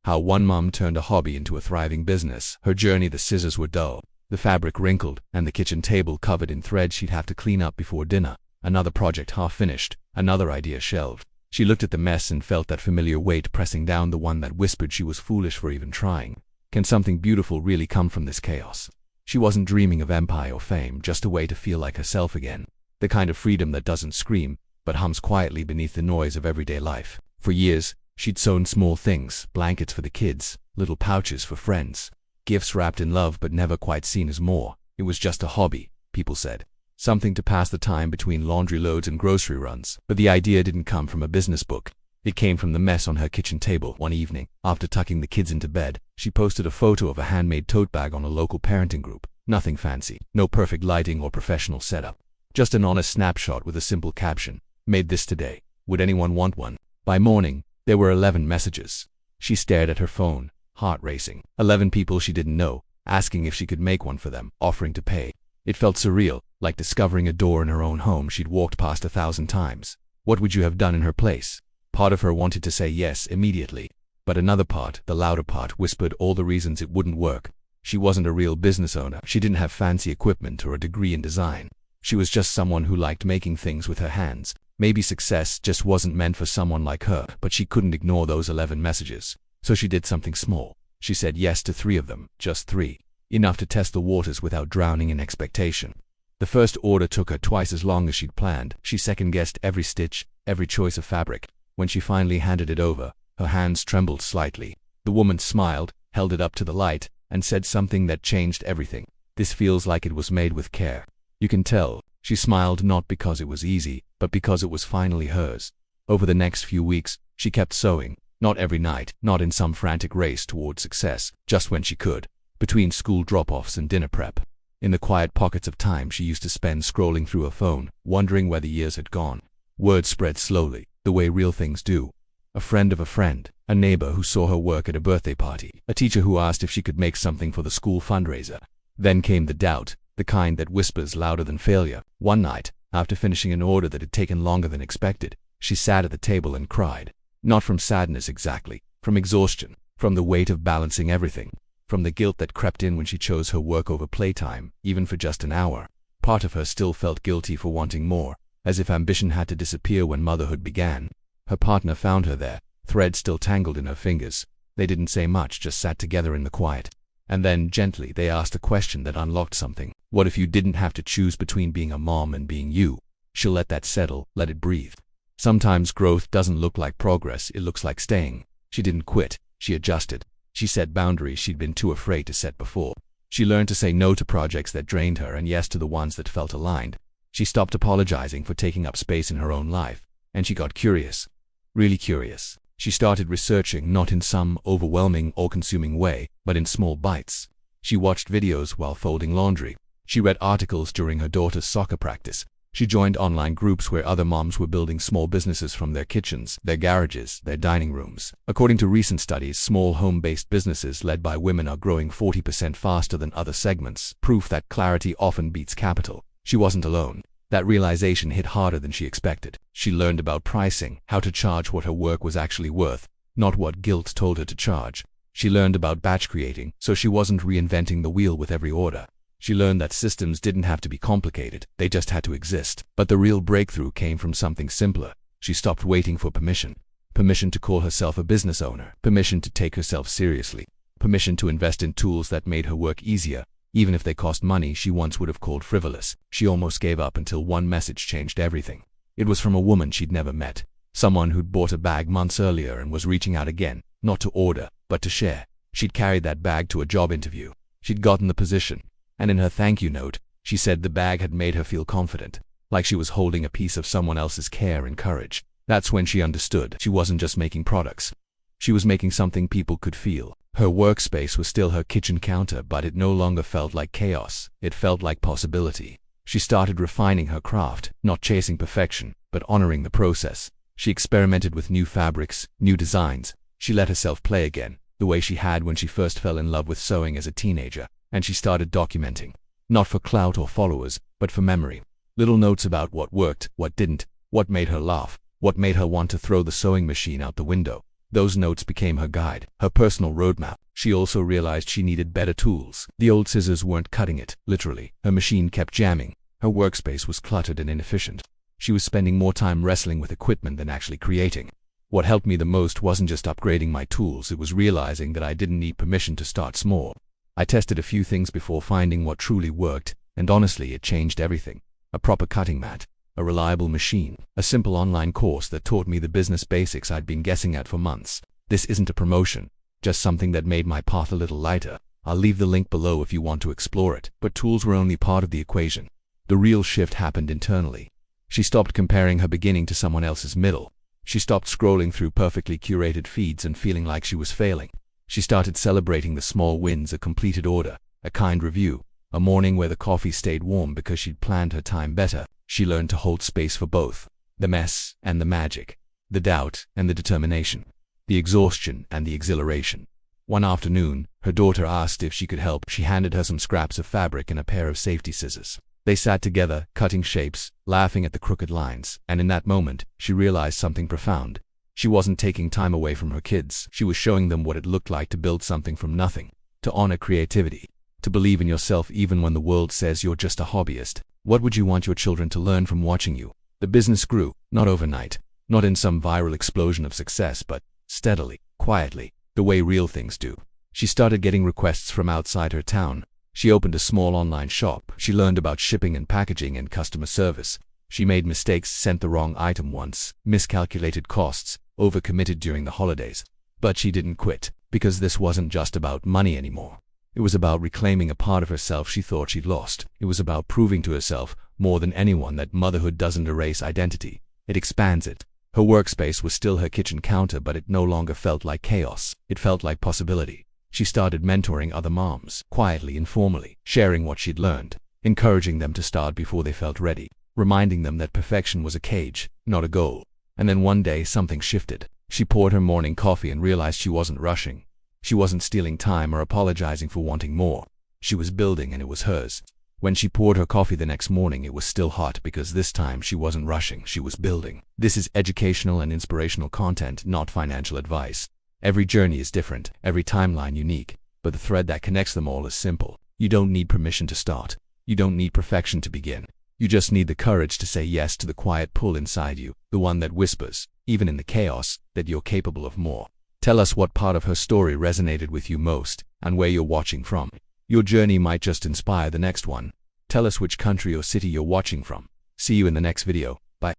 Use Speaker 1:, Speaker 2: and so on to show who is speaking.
Speaker 1: How one mom turned a hobby into a thriving business. Her journey: the scissors were dull, the fabric wrinkled, and the kitchen table covered in thread she'd have to clean up before dinner. Another project half finished, another idea shelved. She looked at the mess and felt that familiar weight pressing down, the one that whispered she was foolish for even trying. Can something beautiful really come from this chaos? She wasn't dreaming of empire or fame, just a way to feel like herself again. The kind of freedom that doesn't scream, but hums quietly beneath the noise of everyday life. For years, she'd sewn small things: blankets for the kids, little pouches for friends, gifts wrapped in love but never quite seen as more. It was just a hobby, people said. Something to pass the time between laundry loads and grocery runs. But the idea didn't come from a business book. It came from the mess on her kitchen table. One evening, after tucking the kids into bed, she posted a photo of a handmade tote bag on a local parenting group. Nothing fancy, no perfect lighting or professional setup. Just an honest snapshot with a simple caption: "Made this today. Would anyone want one?" By morning, there were 11 messages. She stared at her phone, heart racing. 11 people she didn't know, asking if she could make one for them, offering to pay. It felt surreal, like discovering a door in her own home she'd walked past 1,000 times. What would you have done in her place? Part of her wanted to say yes immediately, but another part, the louder part, whispered all the reasons it wouldn't work. She wasn't a real business owner. She didn't have fancy equipment or a degree in design. She was just someone who liked making things with her hands. Maybe success just wasn't meant for someone like her, but she couldn't ignore those 11 messages. So she did something small. She said yes to 3 of them, just 3. Enough to test the waters without drowning in expectation. The first order took her twice as long as she'd planned. She second-guessed every stitch, every choice of fabric. When she finally handed it over, her hands trembled slightly. The woman smiled, held it up to the light, and said something that changed everything. "This feels like it was made with care." You can tell. She smiled not because it was easy, but because it was finally hers. Over the next few weeks, she kept sewing. Not every night, not in some frantic race toward success, just when she could. Between school drop-offs and dinner prep. In the quiet pockets of time she used to spend scrolling through her phone, wondering where the years had gone. Word spread slowly, the way real things do. A friend of a friend, a neighbor who saw her work at a birthday party, a teacher who asked if she could make something for the school fundraiser. Then came the doubt, the kind that whispers louder than failure. One night, after finishing an order that had taken longer than expected, she sat at the table and cried. Not from sadness exactly, from exhaustion, from the weight of balancing everything. From the guilt that crept in when she chose her work over playtime, even for just an hour. Part of her still felt guilty for wanting more, as if ambition had to disappear when motherhood began. Her partner found her there, thread still tangled in her fingers. They didn't say much, just sat together in the quiet. And then, gently, they asked a question that unlocked something. What if you didn't have to choose between being a mom and being you? She'll let that settle, let it breathe. Sometimes growth doesn't look like progress, it looks like staying. She didn't quit, she adjusted. She set boundaries she'd been too afraid to set before. She learned to say no to projects that drained her and yes to the ones that felt aligned. She stopped apologizing for taking up space in her own life, and she got curious. Really curious. She started researching, not in some overwhelming or consuming way, but in small bites. She watched videos while folding laundry. She read articles during her daughter's soccer practice. She joined online groups where other moms were building small businesses from their kitchens, their garages, their dining rooms. According to recent studies, small home-based businesses led by women are growing 40% faster than other segments, proof that clarity often beats capital. She wasn't alone. That realization hit harder than she expected. She learned about pricing, how to charge what her work was actually worth, not what guilt told her to charge. She learned about batch creating, so she wasn't reinventing the wheel with every order. She learned that systems didn't have to be complicated, they just had to exist. But the real breakthrough came from something simpler. She stopped waiting for permission. Permission to call herself a business owner. Permission to take herself seriously. Permission to invest in tools that made her work easier, even if they cost money she once would have called frivolous. She almost gave up until one message changed everything. It was from a woman she'd never met. Someone who'd bought a bag months earlier and was reaching out again, not to order, but to share. She'd carried that bag to a job interview. She'd gotten the position. And in her thank you note, she said the bag had made her feel confident, like she was holding a piece of someone else's care and courage. That's when she understood she wasn't just making products. She was making something people could feel. Her workspace was still her kitchen counter, but it no longer felt like chaos. It felt like possibility. She started refining her craft, not chasing perfection, but honoring the process. She experimented with new fabrics, new designs. She let herself play again, the way she had when she first fell in love with sewing as a teenager. And she started documenting, not for clout or followers, but for memory. Little notes about what worked, what didn't, what made her laugh, what made her want to throw the sewing machine out the window. Those notes became her guide, her personal roadmap. She also realized she needed better tools. The old scissors weren't cutting it, literally. Her machine kept jamming. Her workspace was cluttered and inefficient. She was spending more time wrestling with equipment than actually creating. What helped me the most wasn't just upgrading my tools, it was realizing that I didn't need permission to start small. I tested a few things before finding what truly worked, and honestly, it changed everything. A proper cutting mat, a reliable machine, a simple online course that taught me the business basics I'd been guessing at for months. This isn't a promotion, just something that made my path a little lighter. I'll leave the link below if you want to explore it. But tools were only part of the equation. The real shift happened internally. She stopped comparing her beginning to someone else's middle. She stopped scrolling through perfectly curated feeds and feeling like she was failing. She started celebrating the small wins: a completed order, a kind review, a morning where the coffee stayed warm because she'd planned her time better. She learned to hold space for both, the mess and the magic, the doubt and the determination, the exhaustion and the exhilaration. One afternoon, her daughter asked if she could help. She handed her some scraps of fabric and a pair of safety scissors. They sat together, cutting shapes, laughing at the crooked lines, and in that moment, she realized something profound. She wasn't taking time away from her kids. She was showing them what it looked like to build something from nothing, to honor creativity, to believe in yourself even when the world says you're just a hobbyist. What would you want your children to learn from watching you? The business grew, not overnight, not in some viral explosion of success, but steadily, quietly, the way real things do. She started getting requests from outside her town. She opened a small online shop. She learned about shipping and packaging and customer service. She made mistakes, sent the wrong item once, miscalculated costs, overcommitted during the holidays. But she didn't quit, because this wasn't just about money anymore. It was about reclaiming a part of herself she thought she'd lost. It was about proving to herself, more than anyone, that motherhood doesn't erase identity. It expands it. Her workspace was still her kitchen counter, but it no longer felt like chaos. It felt like possibility. She started mentoring other moms, quietly, informally, sharing what she'd learned, encouraging them to start before they felt ready, reminding them that perfection was a cage, not a goal. And then one day something shifted. She poured her morning coffee and realized she wasn't rushing. She wasn't stealing time or apologizing for wanting more. She was building, and it was hers. When she poured her coffee the next morning, it was still hot, because this time she wasn't rushing, she was building. This is educational and inspirational content, not financial advice. Every journey is different, every timeline unique, but the thread that connects them all is simple. You don't need permission to start. You don't need perfection to begin. You just need the courage to say yes to the quiet pull inside you, the one that whispers, even in the chaos, that you're capable of more. Tell us what part of her story resonated with you most, and where you're watching from. Your journey might just inspire the next one. Tell us which country or city you're watching from. See you in the next video.